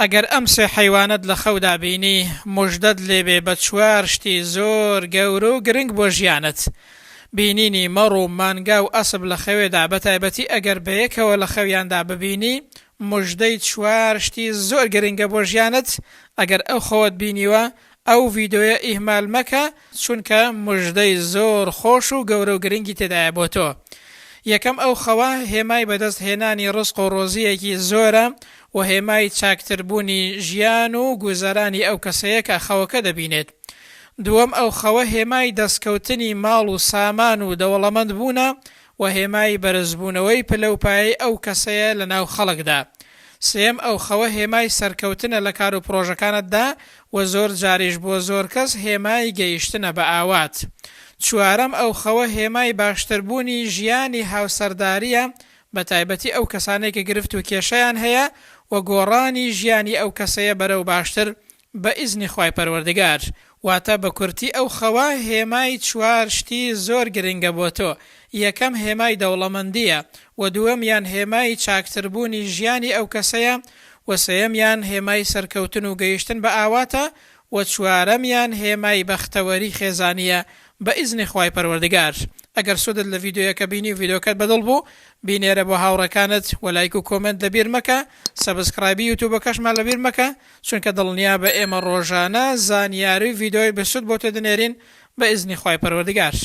ئەگەر ئەم سێ حەیوانەت لە خەودا بینی موژدەت لێبێ بە چوار شتی زۆر گەورە و گرنگ بۆ ژیانت. بینینی مەڕ و مانگا و ئەسب لە خەوێدا بەتایبەتی ئەگەر بەیەکەوە لە خەویاندا ببینی موژدەی چوار شتی زۆر گرنگە بۆ ژیانت. ئەگەر ئەو خەوت بینیوە ئەو ڤیدۆیە ئیهمال مەکە چونکە موژدەی زۆر خۆش و گەورە و گرنگی تێدایە بۆ تۆ. یەکەم ئەو خەوە هێمای بەدەست هێنانی ڕزق و ڕۆزیەکی زۆرە و هێمای چاکتربوونی ژیان و گوزەرانی ئەو کەسەیە کە خەوەکە دەبینێت. دووەم ئەو خەوە هێمای دەستکەوتنی ماڵ و سامان و دەوڵەمەند بوونە و هێمای بەرزبوونەوەی پلەپایەی ئەو کەسەیە لە ناو خەڵکدا. سێم ئەو خەوە هێمای سەرکەوتنە لە کار و پرۆژەکانتدا و زۆر جاریش بۆ زۆر کەس هێمای گەیشتنە بە ئاوات. چوارەم ئەو خەوە هێمای باشتربوونی ژیانی هاوسەرداریە بەتایبەتی ئەو کەسانەی کە گرفت و کێشەیان هەیە و گۆڕانی ژیانی ئەو کەسەیە بەرەو باشتر بە ئیزنی خوای پەروەردگار. واتە بە کورتی ئەو خەوە هێمای چوار شتی زۆر گرنگە بۆ تۆ. یەکەم هێمای دەوڵەمەندیە و دووەمیان هێمای چاکتربوونی ژیانی ئەو کەسەیە و سێیەمیان هێمای سەرکەوتن و گەیشتن بە ئاواتە و چوارەمیان هێمای بەختەوەری خێزانیە بە ئیزنی خوای پەروەردگار. ئەگەر سودت لە ڤیدۆیەکە بینی و ڤیدۆکەت بەدڵ بوو بینێرە بۆ هاوڕەکانت و لایک و کۆمنت لەبیر مەکە. سەبسکرایبی یوتیوبەکەشمان لەبیر مەکە چونکە دڵنیا بە ئێمە ڕۆژانە زانیاری ڤیدۆی بەسوود بۆ تۆ دەنێرین بە ئیزنی خوای پەروەردگار.